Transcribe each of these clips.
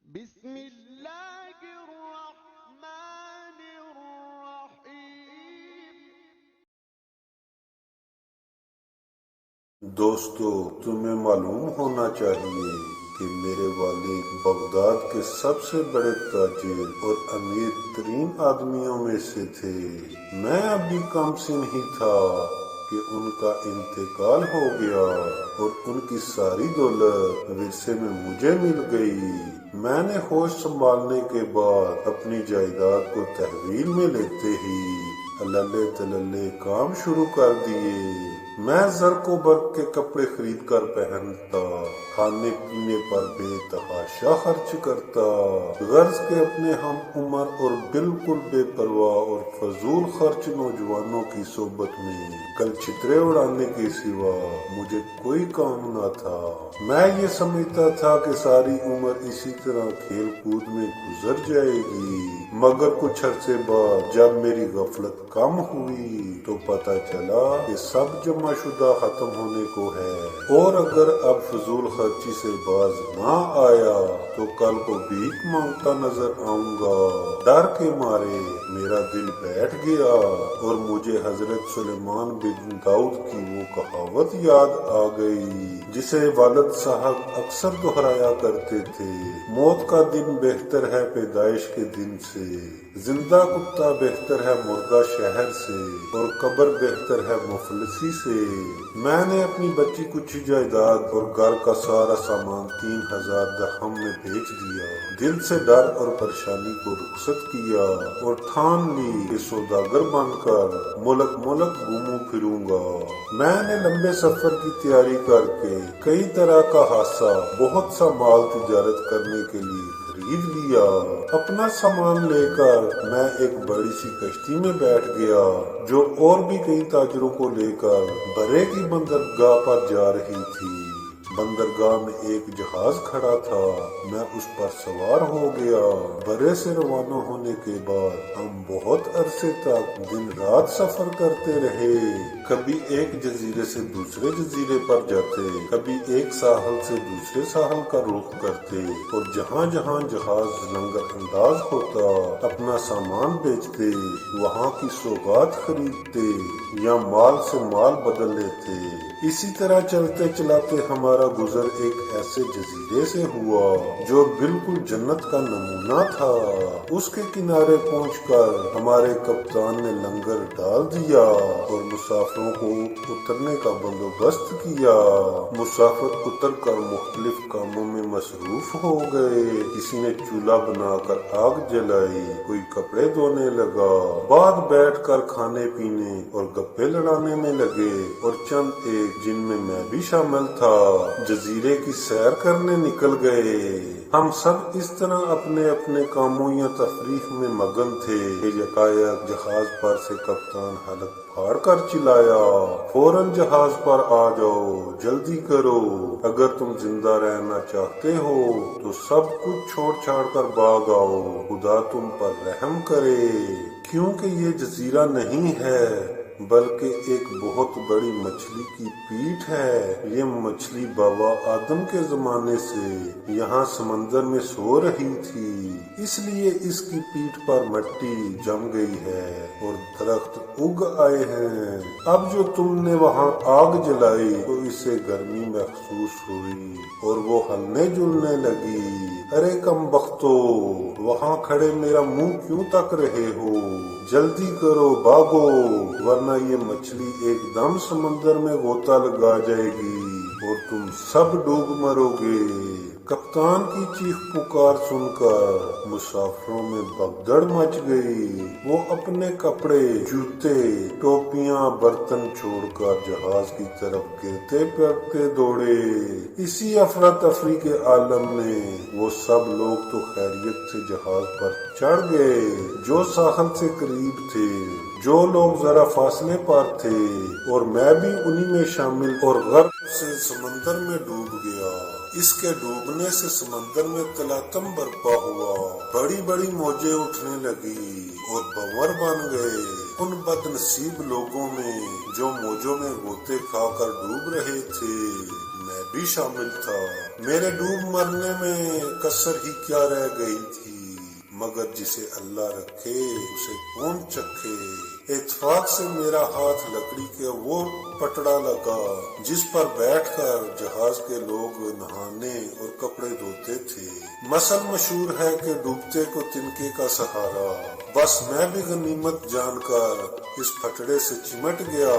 بسم اللہ الرحمن الرحیم۔ دوستو، تمہیں معلوم ہونا چاہیے کہ میرے والد بغداد کے سب سے بڑے تاجر اور امیر ترین آدمیوں میں سے تھے۔ میں ابھی کم سن ہی تھا کہ ان کا انتقال ہو گیا اور ان کی ساری دولت ورثے میں مجھے مل گئی۔ میں نے ہوش سنبھالنے کے بعد اپنی جائیداد کو تحویل میں لیتے ہی اللہ تللے کام شروع کر دیے۔ میں زرق و برق کے کپڑے خرید کر پہنتا، کھانے پینے پر بے تحاشا خرچ کرتا، غرض کے اپنے ہم عمر اور بالکل بے پرواہ اور فضول خرچ نوجوانوں کی صحبت میں کل چھترے اڑانے کے سوا مجھے کوئی کام نہ تھا۔ میں یہ سمجھتا تھا کہ ساری عمر اسی طرح کھیل کود میں گزر جائے گی، مگر کچھ عرصے بعد جب میری غفلت کم ہوئی تو پتہ چلا کہ سب جمع شدہ ختم ہونے کو ہے، اور اگر اب فضول خرچی سے باز نہ آیا تو کل کو بھیک مانگتا نظر آؤں گا۔ ڈر کے مارے میرا دل بیٹھ گیا اور مجھے حضرت سلیمان بن داؤد کی وہ کہاوت یاد آ گئی جسے والد صاحب اکثر دہرایا کرتے تھے: موت کا دن بہتر ہے پیدائش کے دن سے، زندہ کتا بہتر ہے مردہ شہر سے، اور قبر بہتر ہے مفلسی سے۔ میں نے اپنی بچی کچھ جائیداد اور گھر کا سارا سامان 3000 درہم میں بیچ دیا، دل سے ڈر اور پریشانی کو رخصت کیا اور ٹھان لی کہ سوداگر بن کر ملک ملک گھوموں پھروں گا۔ میں نے لمبے سفر کی تیاری کر کے کئی طرح کا حادثہ بہت سا مال تجارت کرنے کے لیے خرید لیا۔ اپنا سامان لے کر میں ایک بڑی سی کشتی میں بیٹھ گیا جو اور بھی کئی تاجروں کو لے کر برے کی بندرگاہ پر جا رہی تھی۔ بندرگاہ میں ایک جہاز کھڑا تھا، میں اس پر سوار ہو گیا۔ برے سے روانہ ہونے کے بعد ہم بہت عرصے تک دن رات سفر کرتے رہے، کبھی ایک جزیرے سے دوسرے جزیرے پر جاتے، کبھی ایک ساحل سے دوسرے ساحل کا رخ کرتے، اور جہاں جہاں جہاز لنگر انداز ہوتا اپنا سامان بیچتے، وہاں کی سوغات خریدتے یا مال سے مال بدل لیتے۔ اسی طرح چلتے چلاتے ہمارا گزر ایک ایسے جزیرے سے ہوا جو بالکل جنت کا نمونہ تھا۔ اس کے کنارے پہنچ کر ہمارے کپتان نے لنگر ڈال دیا اور مسافروں کو اترنے کا بندوبست کیا۔ مسافر اتر کر مختلف کاموں میں مصروف ہو گئے، کسی نے چولہا بنا کر آگ جلائی، کوئی کپڑے دھونے لگا، بعد بیٹھ کر کھانے پینے اور گپے لڑانے میں لگے، اور چند ایک جن میں میں بھی شامل تھا جزیرے کی سیر کرنے نکل گئے۔ ہم سب اس طرح اپنے اپنے کاموں یا تفریح میں مگن تھے کہ یکایک جہاز پر سے کپتان حلق پھاڑ کر چلایا: فوراً جہاز پر آ جاؤ، جلدی کرو، اگر تم زندہ رہنا چاہتے ہو تو سب کچھ چھوڑ چھاڑ کر بھاگ آؤ، خدا تم پر رحم کرے، کیونکہ یہ جزیرہ نہیں ہے بلکہ ایک بہت بڑی مچھلی کی پیٹھ ہے۔ یہ مچھلی بابا آدم کے زمانے سے یہاں سمندر میں سو رہی تھی، اس لیے اس کی پیٹھ پر مٹی جم گئی ہے اور درخت اگ آئے ہیں۔ اب جو تم نے وہاں آگ جلائی تو اسے گرمی محسوس ہوئی اور وہ ہلنے جلنے لگی۔ ارے کم بختو، وہاں کھڑے میرا منہ کیوں تک رہے ہو؟ جلدی کرو، بھاگو، ورنہ یہ مچھلی ایک دم سمندر میں غوطہ لگا جائے گی اور تم سب ڈوب مرو گے۔ کپتان کی چیخ پکار سن کر مسافروں میں بھگدڑ مچ گئی۔ وہ اپنے کپڑے، جوتے، ٹوپیاں، برتن چھوڑ کر جہاز کی طرف گرتے پڑتے دوڑے۔ اسی افراتفری کے عالم میں وہ سب لوگ تو خیریت سے جہاز پر چڑھ گئے جو ساحل سے قریب تھے، جو لوگ ذرا فاصلے پر تھے، اور میں بھی انہی میں شامل، اور غرق سے سمندر میں ڈوب گیا۔ اس کے ڈوبنے سے سمندر میں تلاطم برپا ہوا، بڑی بڑی موجیں اٹھنے لگی اور بھنور بن گئے۔ ان بد نصیب لوگوں میں جو موجوں میں غوطے کھا کر ڈوب رہے تھے میں بھی شامل تھا۔ میرے ڈوب مرنے میں کسر ہی کیا رہ گئی تھی، مگر جسے اللہ رکھے اسے کون چکھے۔ اتفاق سے میرا ہاتھ لکڑی کے وہ پٹڑا لگا جس پر بیٹھ کر جہاز کے لوگ نہانے اور کپڑے دھوتے تھے۔ مثل مشہور ہے کہ ڈوبتے کو تنکے کا سہارا۔ بس میں بھی غنیمت جان کر اس پھٹڑے سے چمٹ گیا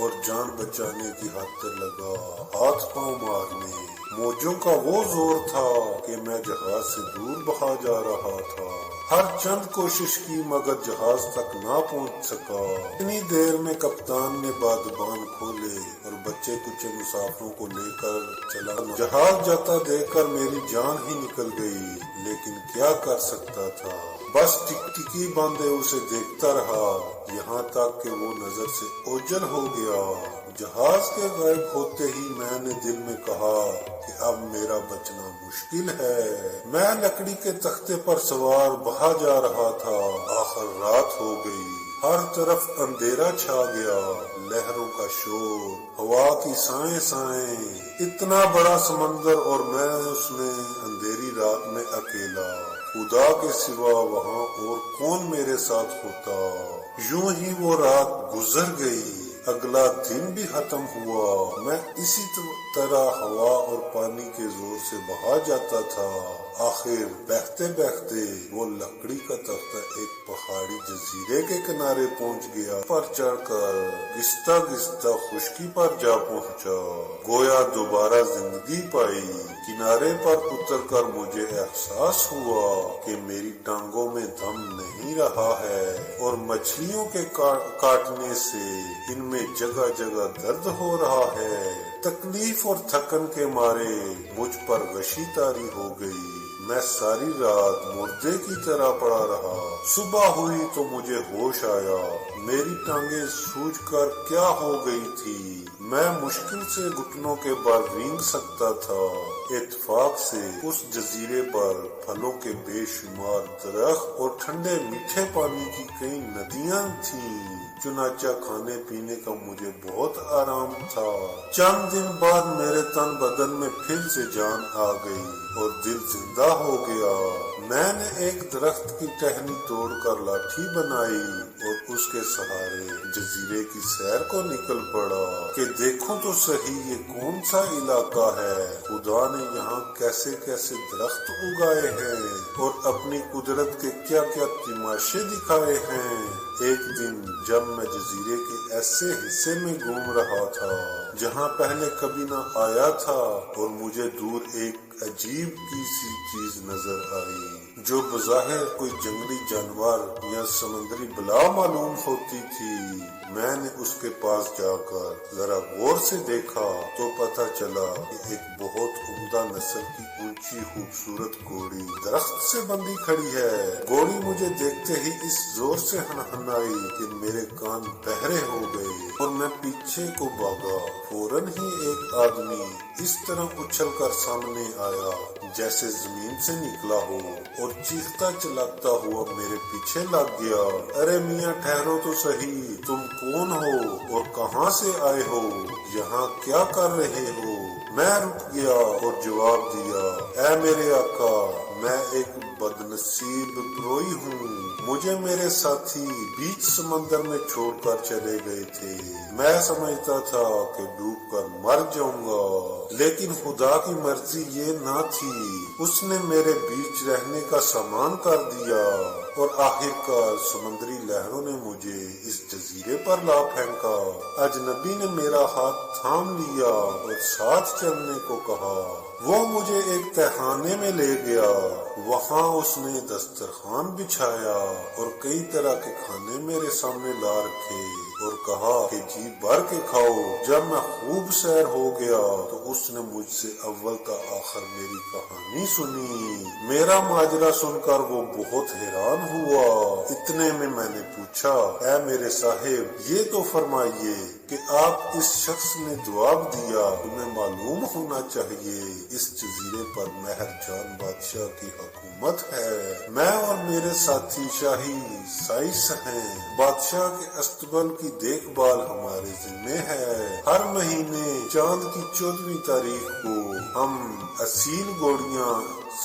اور جان بچانے کی خاطر لگا ہاتھ پاؤں مارنے۔ موجوں کا وہ زور تھا کہ میں جہاز سے دور بہا جا رہا تھا۔ ہر چند کوشش کی مگر جہاز تک نہ پہنچ سکا۔ اتنی دیر میں کپتان نے بادبان کھولے اور بچے کچے مسافروں کو لے کر چلا۔ جہاز جاتا دیکھ کر میری جان ہی نکل گئی، لیکن کیا کر سکتا تھا۔ بس ٹکٹکی باندھے اسے دیکھتا رہا یہاں تک کہ وہ نظر سے اوجھل ہو گیا۔ جہاز کے غائب ہوتے ہی میں نے دل میں کہا کہ اب میرا بچنا مشکل ہے۔ میں لکڑی کے تختے پر سوار بہا جا رہا تھا۔ آخر رات ہو گئی، ہر طرف اندھیرا چھا گیا، لہروں کا شور، ہوا کی سائیں سائیں، اتنا بڑا سمندر اور میں اس میں اندھیری رات میں اکیلا۔ خدا کے سوا وہاں اور کون میرے ساتھ ہوتا۔ یوں ہی وہ رات گزر گئی۔ اگلا دن بھی ختم ہوا۔ میں اسی طرح ہوا اور پانی کے زور سے بہا جاتا تھا۔ آخر بہتے بہتے وہ لکڑی کا تختہ ایک پہاڑی جزیرے کے کنارے پہنچ گیا۔ پر چڑھ کر گھستا گھستا خشکی پر جا پہنچا، گویا دوبارہ زندگی پائی۔ کنارے پر اتر کر مجھے احساس ہوا کہ میری ٹانگوں میں دم نہیں رہا ہے اور مچھلیوں کے کاٹنے سے ان میں جگہ جگہ درد ہو رہا ہے۔ تکلیف اور تھکن کے مارے مجھ پر غشی طاری ہو گئی۔ میں ساری رات مردے کی طرح پڑا رہا۔ صبح ہوئی تو مجھے ہوش آیا۔ میری ٹانگیں سوج کر کیا ہو گئی تھی۔ میں مشکل سے گھٹنوں کے بل رینگ سکتا تھا۔ اتفاق سے اس جزیرے پر پھلوں کے بے شمار درخت اور ٹھنڈے میٹھے پانی کی کئی ندیاں تھیں، چنانچہ کھانے پینے کا مجھے بہت آرام تھا۔ چند دن بعد میرے تن بدن میں پھر سے جان آ گئی اور دل زندہ ہو گیا۔ میں نے ایک درخت کی ٹہنی توڑ کر لاٹھی بنائی اور اس کے سہارے جزیرے کی سیر کو نکل پڑا کہ دیکھوں تو صحیح یہ کون سا علاقہ ہے، خدا نے یہاں کیسے کیسے درخت اگائے ہیں اور اپنی قدرت کے کیا کیا تماشے دکھائے ہیں۔ ایک دن جب میں جزیرے کے ایسے حصے میں گھوم رہا تھا جہاں پہلے کبھی نہ آیا تھا اور مجھے دور ایک عجیب کی سی چیز نظر آئی جو بظاہر کوئی جنگلی جانور یا سمندری بلا معلوم ہوتی تھی۔ میں نے اس کے پاس جا کر ذرا غور سے دیکھا تو پتہ چلا کہ ایک بہت عمدہ نسل کی اونچی خوبصورت گھوڑی درخت سے بندھی کھڑی ہے۔ گھوڑی مجھے دیکھتے ہی اس زور سے ہنہنائی کہ میرے کان بہرے ہو گئے اور میں پیچھے کو بھاگا۔ فوراً ہی ایک آدمی اس طرح اچھل کر سامنے آیا جیسے زمین سے نکلا ہو اور چیختا چلاتا ہوا میرے پیچھے لگ گیا۔ ارے میاں ٹھہرو تو صحیح، تم کون ہو اور کہاں سے آئے ہو؟ یہاں کیا کر رہے ہو؟ میں رک گیا اور جواب دیا، اے میرے آقا، میں ایک بدنصیب پروئی ہوں، مجھے میرے ساتھی بیچ سمندر میں چھوڑ کر چلے گئے تھے۔ میں سمجھتا تھا کہ ڈوب کر مر جاؤں گا، لیکن خدا کی مرضی یہ نہ تھی، اس نے میرے بیچ رہنے کا سامان کر دیا اور آخرکار سمندری لہروں نے مجھے اس جزیرے پر لا پھینکا۔ اجنبی نے میرا ہاتھ تھام لیا اور ساتھ چلنے کو کہا۔ وہ مجھے ایک تہخانے میں لے گیا، وہاں اس نے دسترخوان بچھایا اور کئی طرح کے کھانے میرے سامنے لا رکھے اور کہا کہ جی بھر کے کھاؤ۔ جب میں خوب سیر ہو گیا تو اس نے مجھ سے اول تا آخر میری کہانی سنی۔ میرا ماجرا سن کر وہ بہت حیران ہوا۔ اتنے میں نے پوچھا، اے میرے صاحب یہ تو فرمائیے کہ آپ اس شخص نے جواب دیا، تمہیں معلوم ہونا چاہیے اس جزیرے پر مہر جان بادشاہ کی حکومت ہے، میں اور میرے ساتھی شاہی سائس ہیں، بادشاہ کے استقبال کی دیکھ بھال ہمارے ذمہ ہے۔ ہر مہینے چاند کی 14ویں تاریخ کو ہم اصیل گھوڑیاں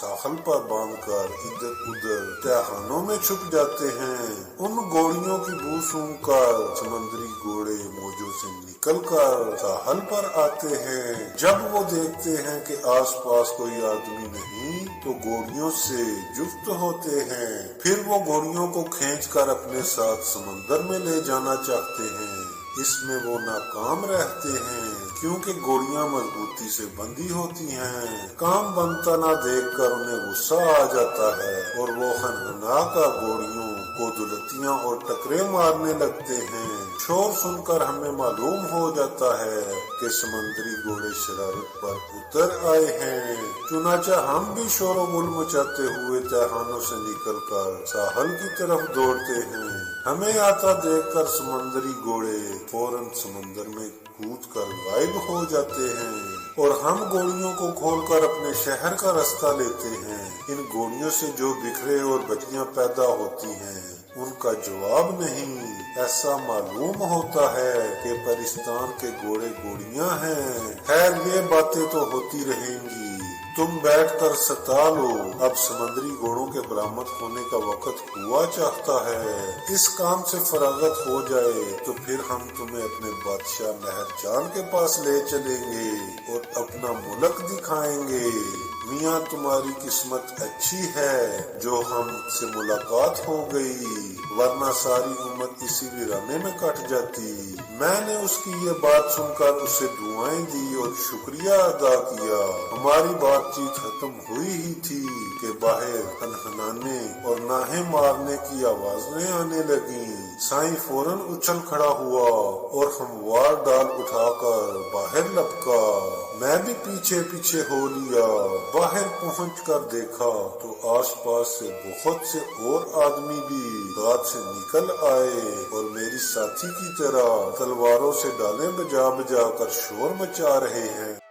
ساحل پر باندھ کر ادھر ادھر تہھانوں میں چھپ جاتے ہیں۔ ان گھوڑیوں کی بو سونگھ کر سمندری گھوڑے موجوں سے نکل کر ساحل پر آتے ہیں۔ جب وہ دیکھتے ہیں کہ آس پاس کوئی آدمی نہیں تو گھوڑیوں سے جفت ہوتے ہیں۔ پھر وہ گھوڑیوں کو کھینچ کر اپنے ساتھ سمندر میں لے جانا چاہتے ہیں۔ اس میں وہ ناکام رہتے ہیں کیونکہ گھوڑیاں مضبوطی سے بندھی ہوتی ہیں۔ کام بنتا نہ دیکھ کر انہیں غصہ آ جاتا ہے اور وہ ہنہنا کر گھوڑیوں کو دلتیاں اور ٹکرے مارنے لگتے ہیں۔ شور سن کر ہمیں معلوم ہو جاتا ہے کہ سمندری گھوڑے شرارت پر اتر آئے ہیں۔ چنانچہ ہم بھی شور و غل مچاتے ہوئے تہھانوں سے نکل کر ساحل کی طرف دوڑتے ہیں۔ ہمیں آتا دیکھ کر سمندری گھوڑے فوراً سمندر میں کود کر غائب ہو جاتے ہیں اور ہم گھوڑیوں کو کھول کر اپنے شہر کا راستہ لیتے ہیں۔ ان گھوڑیوں سے جو بکھرے اور بچیاں پیدا ہوتی ہیں ان کا جواب نہیں۔ ایسا معلوم ہوتا ہے کہ پرستان کے گھوڑے گھوڑیاں ہیں۔ خیر یہ باتیں تو ہوتی رہیں گی، تم بیٹھ کر ستا لو، اب سمندری گھوڑوں کے برآمد ہونے کا وقت ہوا چاہتا ہے۔ اس کام سے فراغت ہو جائے تو پھر ہم تمہیں اپنے بادشاہ مہر جان کے پاس لے چلیں گے اور اپنا ملک دکھائیں گے۔ میاں تمہاری قسمت اچھی ہے جو ہم سے ملاقات ہو گئی، ورنہ ساری عمر اسی ویرانے میں کٹ جاتی۔ میں نے اس کی یہ بات سن کر اسے دعائیں دی اور شکریہ ادا کیا۔ ہماری بات چیت ختم ہوئی ہی تھی کہ باہر ہنہنانے اور ناہے مارنے کی آوازیں آنے لگیں۔ سائیں فوراً اچھل کھڑا ہوا اور ہموار ڈال اٹھا کر باہر لپکا۔ میں بھی پیچھے پیچھے ہو لیا۔ باہر پہنچ کر دیکھا تو آس پاس سے بہت سے اور آدمی بھی رات سے نکل آئے اور میری ساتھی کی طرح تلواروں سے ڈالیں بجا بجا کر شور مچا رہے ہیں۔